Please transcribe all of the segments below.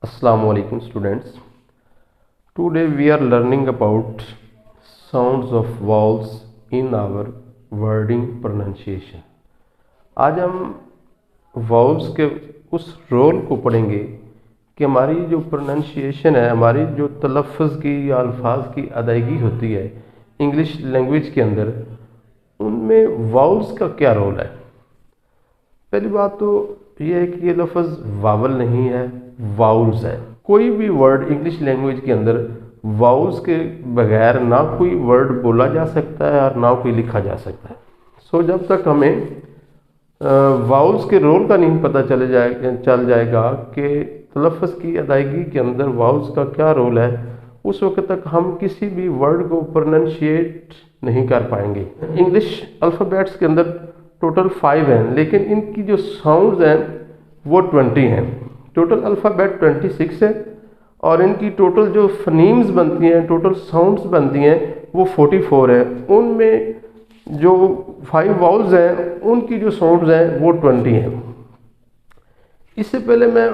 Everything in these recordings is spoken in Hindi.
Assalamu alaikum students. Today we are learning about sounds of vowels in our wording pronunciation. आज हम vowels के उस रोल को पढ़ेंगे कि हमारी जो प्रोनाउंसिएशन है, हमारी जो तलफ़्फ़ुज़ की या अल्फाज की अदायगी होती है इंग्लिश लैंग्वेज के अंदर, उनमें वाउल्स का क्या रोल है। पहली बात तो ये है कि ये लफ्ज़ वावल नहीं है, वाउल्स है। कोई भी वर्ड इंग्लिश लैंग्वेज के अंदर वाउल्स के बगैर ना कोई वर्ड बोला जा सकता है और ना कोई लिखा जा सकता है। सो जब तक हमें वाउल्स के रोल का नहीं पता चल जाएगा कि तलफ़्फ़ुज़ की अदायगी के अंदर वाउल्स का क्या रोल है, उस वक्त तक हम किसी भी वर्ड को प्रोनाउंशिएट नहीं कर पाएंगे। इंग्लिश अल्फ़ाबेट्स के अंदर टोटल 5 हैं, लेकिन इनकी जो साउंड्स हैं वो 20 हैं। टोटल अल्फ़ाबेट 26 है और इनकी टोटल जो फनीम्स बनती हैं, टोटल साउंड्स बनती हैं वो 44 है। उनमें जो 5 वाउल्स हैं उनकी जो साउंड्स हैं वो 20 हैं। इससे पहले मैं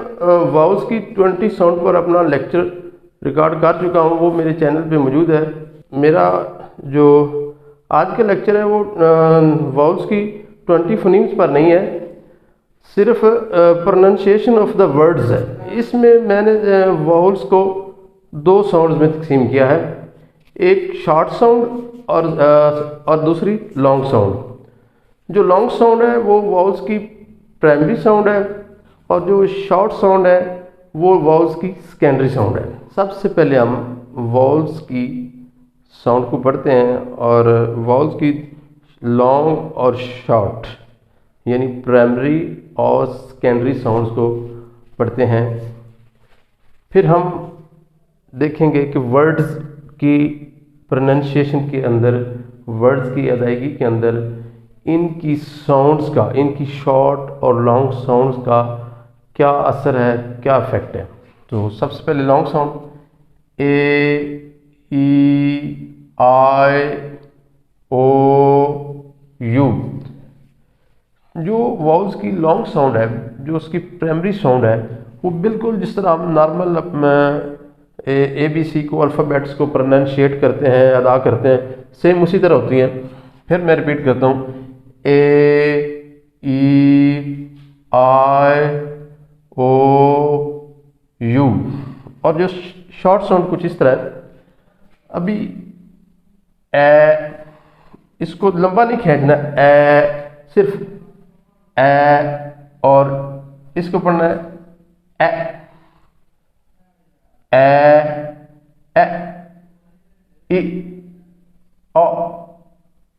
वाउल्स की 20 साउंड पर अपना लेक्चर रिकॉर्ड कर चुका हूँ, वो मेरे चैनल पे मौजूद है। मेरा जो आज का लेक्चर है वो वाउल्स की 20 फनीम्स पर नहीं है, सिर्फ प्रोनाउंसिएशन ऑफ द वर्ड्स है। इसमें मैंने वाउल्स को 2 साउंड्स में तकसीम किया है, एक शॉर्ट साउंड और दूसरी लॉन्ग साउंड। जो लॉन्ग साउंड है वो वाउल्स की प्राइमरी साउंड है और जो शॉर्ट साउंड है वो वाउल्स की सेकेंडरी साउंड है। सबसे पहले हम वाउल्स की साउंड को पढ़ते हैं और वाउल्स की लॉन्ग और शॉर्ट यानी प्राइमरी और सेकेंडरी साउंड्स को पढ़ते हैं। फिर हम देखेंगे कि वर्ड्स की प्रोनाउंसिएशन के अंदर, वर्ड्स की अदायगी के अंदर इनकी साउंड्स का, इनकी शॉर्ट और लॉन्ग साउंड्स का क्या असर है, क्या इफेक्ट है। तो सबसे पहले long sound A, E, I, O, U. जो वाउल्स की लॉन्ग साउंड है, जो उसकी प्राइमरी साउंड है, वो बिल्कुल जिस तरह हम नॉर्मल ABC को, अल्फ़ाबेट्स को प्रोनाउंशिएट करते हैं, अदा करते हैं, सेम उसी तरह होती हैं। फिर मैं रिपीट करता हूँ, ए, ई, आई, ओ, यू। और जो शॉर्ट साउंड कुछ इस तरह है। अभी ए, इसको लंबा नहीं खींचना, ए, सिर्फ ए, और इसको पढ़ना है ए, ए, ई, ओ,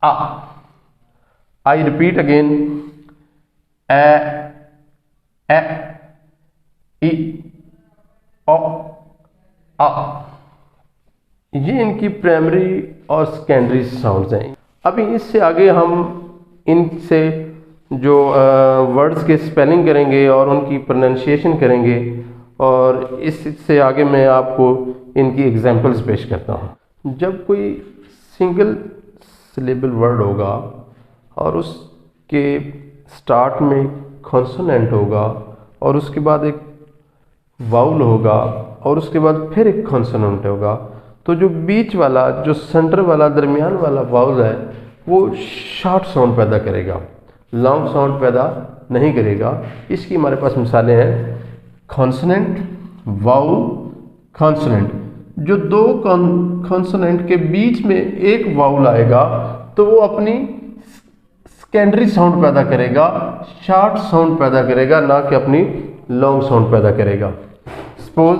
आ। आई रिपीट अगेन, ए, ई, ओ, आ। ये इनकी प्राइमरी और सेकेंडरी साउंड्स हैं। अभी इससे आगे हम इनसे जो वर्ड्स के स्पेलिंग करेंगे और उनकी प्रोनाउंसिएशन करेंगे, और इससे आगे मैं आपको इनकी एग्जांपल्स पेश करता हूँ। जब कोई सिंगल सिलेबल वर्ड होगा और उसके स्टार्ट में कॉन्सोनेंट होगा और उसके बाद एक वाउल होगा और उसके बाद फिर एक कॉन्सोनेंट होगा, तो जो बीच वाला, जो सेंटर वाला, दरमियान वाला वाउल है वो शॉर्ट साउंड पैदा करेगा, लॉन्ग साउंड पैदा नहीं करेगा। इसकी हमारे पास मिसालें हैं, कॉन्सोनेंट, वाउल, कॉन्सोनेंट। जो 2 कॉन्सोनेंट के बीच में एक वाउल आएगा तो वो अपनी सेकेंडरी साउंड पैदा करेगा, शॉर्ट साउंड पैदा करेगा, ना कि अपनी लॉन्ग साउंड पैदा करेगा। सपोज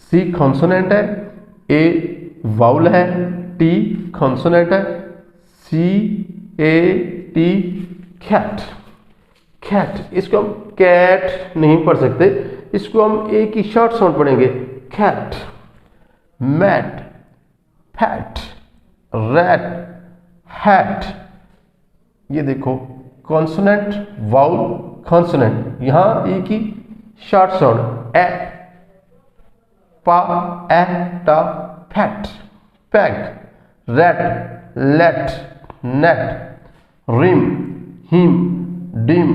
सी कॉन्सोनेंट है, ए वाउल है, टी कॉन्सोनेंट है, CAT, कैट। कैट, इसको हम कैट नहीं पढ़ सकते, इसको हम एक ही शॉर्ट साउंड पढ़ेंगे, cat. Mat, fat, rat, hat. ये देखो, कॉन्सोनेंट, वाउल, कॉन्सोनेंट, यहां एक ही शॉर्ट साउंड, ए, पा, ए, टा, fat. Pag, rat, let, net, rim, him, dim,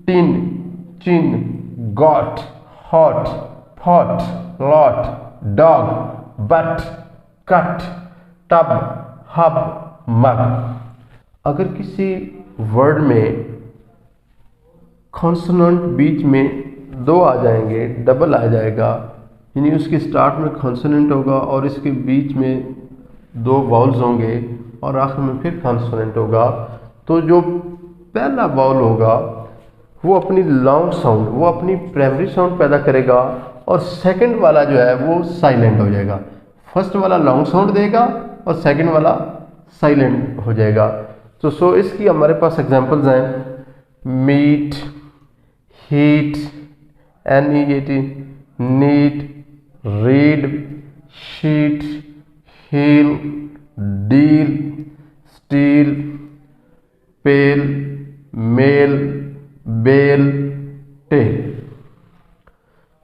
tin, chin, got, hot, fot, lot, dog, but, cut, tub, hub, mug. अगर किसी वर्ड में कॉन्सोनेंट बीच में दो आ जाएंगे, डबल आ जाएगा, यानी उसके स्टार्ट में कॉन्सोनेंट होगा और इसके बीच में दो वाउल्स होंगे और आखिर में फिर कॉन्सोनेंट होगा, तो जो पहला वाउल होगा वो अपनी लॉन्ग साउंड, वो अपनी प्राइमरी साउंड पैदा करेगा और सेकंड वाला जो है वो साइलेंट हो जाएगा। फर्स्ट वाला लॉन्ग साउंड देगा और सेकंड वाला साइलेंट हो जाएगा। तो इसकी हमारे पास एग्जांपल्स हैं, meet, heat, NEAT, neat, read, sheet, heel, deal, steel, pale, mail, bell, tell.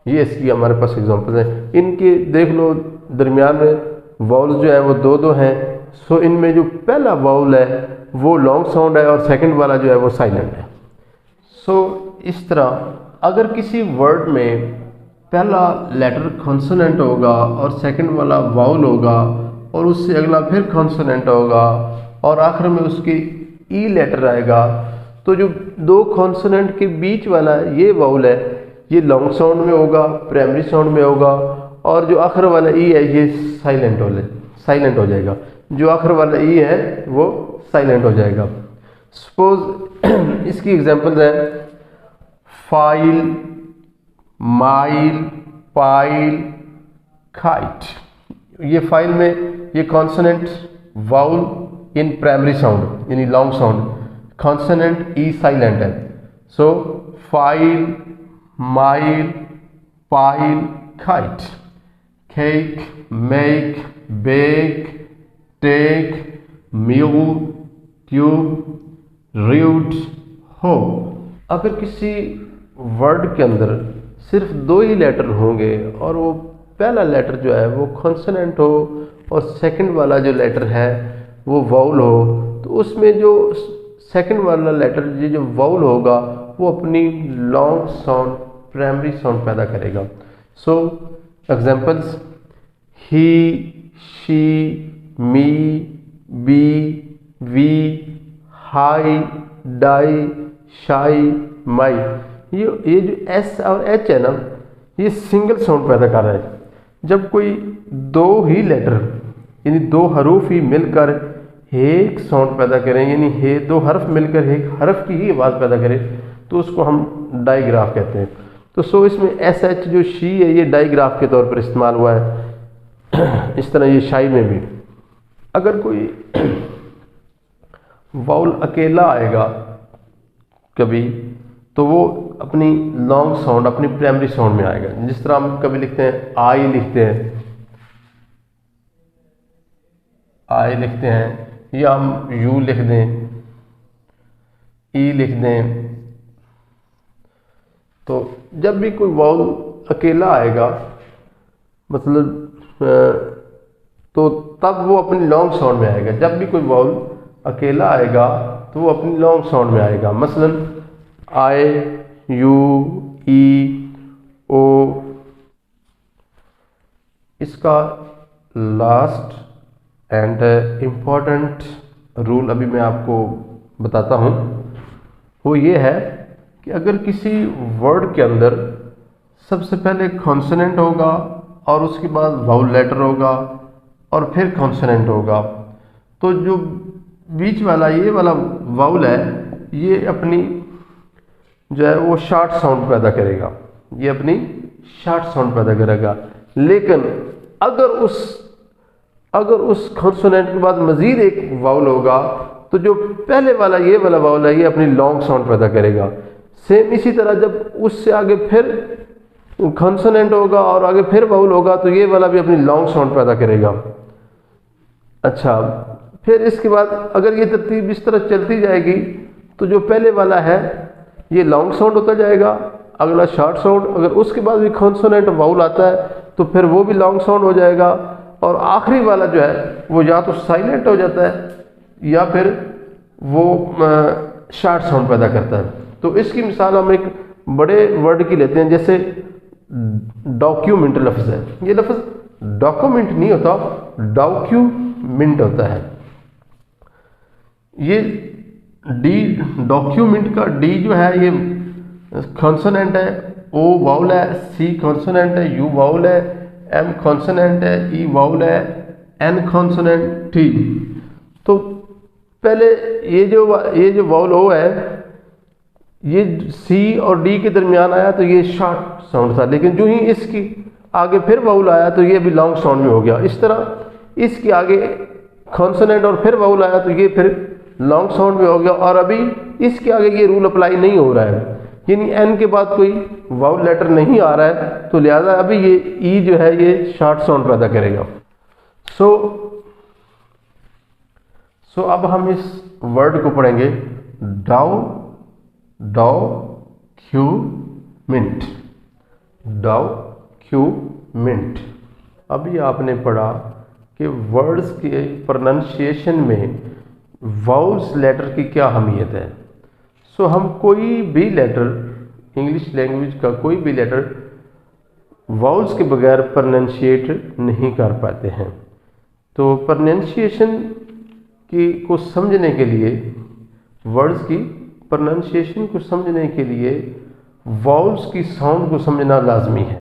ये इसकी हमारे पास एग्जांपल हैं। इनके देख लो दरमियान में वाउल जो है वो दो दो हैं। सो इनमें जो पहला वाउल है वो लॉन्ग साउंड है और सेकंड वाला जो है वो साइलेंट है। सो इस तरह अगर किसी वर्ड में पहला लेटर कॉन्सोनेंट होगा और सेकंड वाला वाउल होगा और उससे अगला फिर कॉन्सोनेंट होगा और आखिर में उसकी ई लेटर आएगा, तो जो दो कॉन्सोनेंट के बीच वाला ये वाउल है ये लॉन्ग साउंड में होगा, प्राइमरी साउंड में होगा, और जो आखिर वाला ई है ये साइलेंट हो जाएगा। जो आखिर वाला ई है वो साइलेंट हो जाएगा। सपोज इसकी एग्जांपल्स हैं फाइल, माइल, पाइल, काइट। ये फाइल में ये consonant vowel in primary sound यानी long sound, consonant E silent है। So file, mile, pile, kite. Cake, make, bake, take, mule, tube, route, हो। अगर किसी वर्ड के अंदर सिर्फ दो ही लेटर होंगे और वो पहला लेटर जो है वो कॉन्सोनेंट हो और सेकंड वाला जो लेटर है वो वाउल हो, तो उसमें जो सेकंड वाला लेटर ये जो वाउल होगा वो अपनी लॉन्ग साउंड, प्राइमरी साउंड पैदा करेगा। So examples he, she, me, be, we, high, die, shy, my. ये जो एस और एच है ना, ये सिंगल साउंड पैदा कर रहा है। जब कोई दो ही लेटर यानी दो हरूफ ही मिलकर एक साउंड पैदा करें, यानी हे दो हर्फ मिलकर एक हर्फ की ही आवाज़ पैदा करें, तो उसको हम डाईग्राफ कहते हैं। तो इसमें एस एच जो शी है ये डाईग्राफ के तौर पर इस्तेमाल हुआ है। इस तरह ये शाई में भी अगर कोई वाउल अकेला आएगा कभी, तो वो अपनी लॉन्ग साउंड, अपनी प्राइमरी साउंड में आएगा। जिस तरह हम कभी लिखते हैं आई लिखते हैं, आई लिखते हैं, या हम यू लिख दें, ई लिख दें। तो जब भी कोई वाउल अकेला आएगा मतलब तो तब वो अपनी लॉन्ग साउंड में आएगा। जब भी कोई वाउल अकेला आएगा तो वो अपनी लॉन्ग साउंड में आएगा। मसलन आई, यू, ई, ओ। इसका लास्ट एंड इम्पॉर्टेंट रूल अभी मैं आपको बताता हूँ। वो ये है कि अगर किसी वर्ड के अंदर सबसे पहले कॉन्सोनेंट होगा और उसके बाद वाउल लेटर होगा और फिर कॉन्सोनेंट होगा, तो जो बीच वाला ये वाला वाउल है ये अपनी जो है वो शॉर्ट साउंड पैदा करेगा, ये अपनी शॉर्ट साउंड पैदा करेगा। लेकिन अगर उस कॉन्सोनेंट के बाद मजीद एक वाउल होगा तो जो पहले वाला ये वाला वाउल है ये अपनी लॉन्ग साउंड पैदा करेगा। सेम इसी तरह जब उससे आगे फिर कॉन्सोनेंट होगा और आगे फिर वाउल होगा तो ये वाला भी अपनी लॉन्ग साउंड पैदा करेगा। अच्छा, फिर इसके बाद अगर ये तरतीब इस तरह चलती जाएगी तो जो पहले वाला है ये लॉन्ग साउंड होता जाएगा, अगला शॉर्ट साउंड, अगर उसके बाद भी कॉन्सोनेंट वाउल आता है तो फिर वो भी लॉन्ग साउंड हो जाएगा, और आखिरी वाला जो है वो या तो साइलेंट हो जाता है या फिर वो शॉर्ट साउंड पैदा करता है। तो इसकी मिसाल हम एक बड़े वर्ड की लेते हैं, जैसे डॉक्यूमेंट लफ्ज़ है, ये लफ्ज़ डॉक्यूमेंट नहीं होता, डॉक्यूमेंट होता है। ये डी, डॉक्यूमेंट का डी जो है ये कॉन्सोनेंट है, ओ वाउल है, सी कॉन्सोनेंट है, यू वाउल है, एम कॉन्सोनेंट है, ई वाउल है, एन कॉन्सोनेंट, टी। तो पहले ये जो वाउल ओ है, ये सी और डी के दरमियान आया तो ये शॉर्ट साउंड था, लेकिन जो ही इसकी आगे फिर वाउल आया तो ये भी लॉन्ग साउंड में हो गया। इस तरह इसके आगे कॉन्सोनेंट और फिर वाउल आया तो ये फिर लॉन्ग साउंड में हो गया। और अभी इसके आगे ये रूल अप्लाई नहीं हो रहा है, यानी एन के बाद कोई वाउल लेटर नहीं आ रहा है, तो लिहाजा अभी ये ई जो है ये शॉर्ट साउंड पैदा करेगा। सो अब हम इस वर्ड को पढ़ेंगे, डॉक्यूमेंट, डॉक्यूमेंट। अभी आपने पढ़ा कि वर्ड्स के प्रोनंसिएशन में वाउल्स लेटर की क्या अहमियत है। सो हम कोई भी लेटर, इंग्लिश लैंग्वेज का कोई भी लेटर वाउल्स के बगैर प्रोनंशिएट नहीं कर पाते हैं। तो प्रोनंसिएशन को समझने के लिए, वर्ड्स की प्रोनंसिएशन को समझने के लिए वाउल्स की साउंड को समझना लाजमी है।